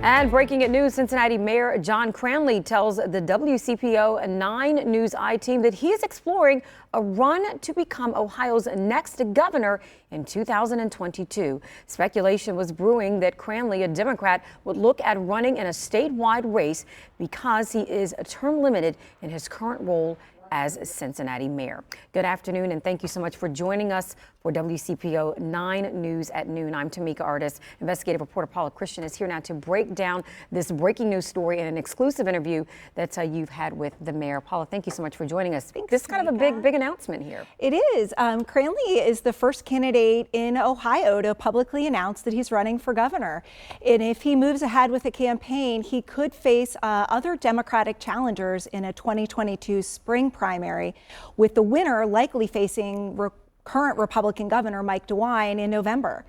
And breaking at news, Cincinnati Mayor John Cranley tells the WCPO 9 News I team that he is exploring a run to become Ohio's next governor in 2022. Speculation was brewing that Cranley, a Democrat, would look at running in a statewide race because he is term limited in his current role as Cincinnati mayor. Good afternoon, and thank you so much for joining us for WCPO 9 News at Noon. I'm Tamika Artis. Investigative reporter Paula Christian is here now to break down this breaking news story in an exclusive interview that you've had with the mayor. Paula, thank you so much for joining us. Thanks, this is kind of a big announcement here. It is. Cranley is the first candidate in Ohio to publicly announce that he's running for governor. And if he moves ahead with the campaign, he could face other Democratic challengers in a 2022 spring primary, with the winner likely facing current Republican Governor Mike DeWine in November.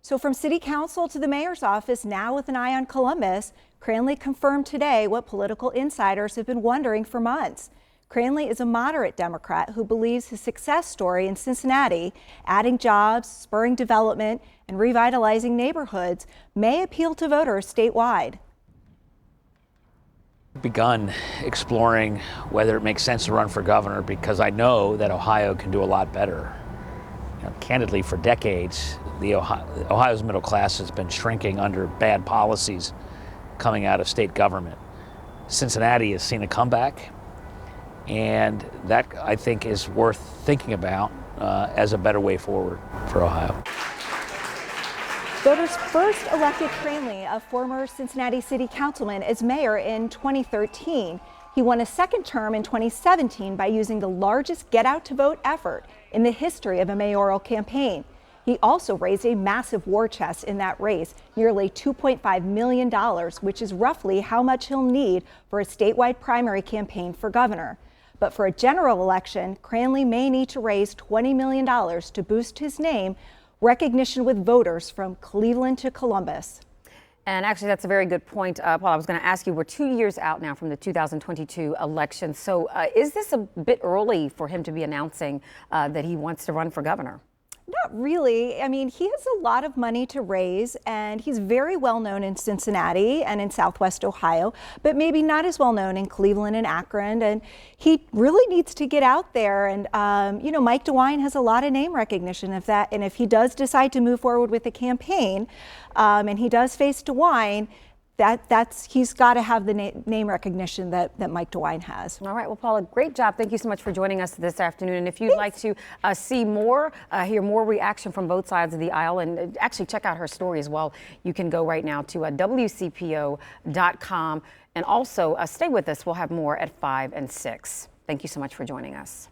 So from city council to the mayor's office, now with an eye on Columbus, Cranley confirmed today what political insiders have been wondering for months. Cranley is a moderate Democrat who believes his success story in Cincinnati, adding jobs, spurring development, and revitalizing neighborhoods, may appeal to voters statewide. Begun exploring whether it makes sense to run for governor because I know that Ohio can do a lot better. Candidly, for decades, Ohio's middle class has been shrinking under bad policies coming out of state government. Cincinnati has seen a comeback, and that, I think, is worth thinking about as a better way forward for Ohio. Voters first elected Cranley, a former Cincinnati city councilman, as mayor in 2013. He won a second term in 2017 by using the largest get-out-to-vote effort in the history of a mayoral campaign. He also raised a massive war chest in that race, nearly $2.5 million, which is roughly how much he'll need for a statewide primary campaign for governor. But for a general election, Cranley may need to raise $20 million to boost his name recognition with voters from Cleveland to Columbus. And actually, that's a very good point, Paul. I was going to ask you, we're 2 years out now from the 2022 election. So is this a bit early for him to be announcing that he wants to run for governor? Not really. I mean, he has a lot of money to raise, and he's very well known in Cincinnati and in Southwest Ohio, but maybe not as well known in Cleveland and Akron. And he really needs to get out there. And, Mike DeWine has a lot of name recognition of that. And if he does decide to move forward with the campaign and he does face DeWine, he's got to have the name recognition that Mike DeWine has. All right. Well, Paula, great job. Thank you so much for joining us this afternoon. And if you'd like to see more, hear more reaction from both sides of the aisle, and actually check out her story as well, you can go right now to WCPO.com. And also stay with us. We'll have more at 5 and 6. Thank you so much for joining us.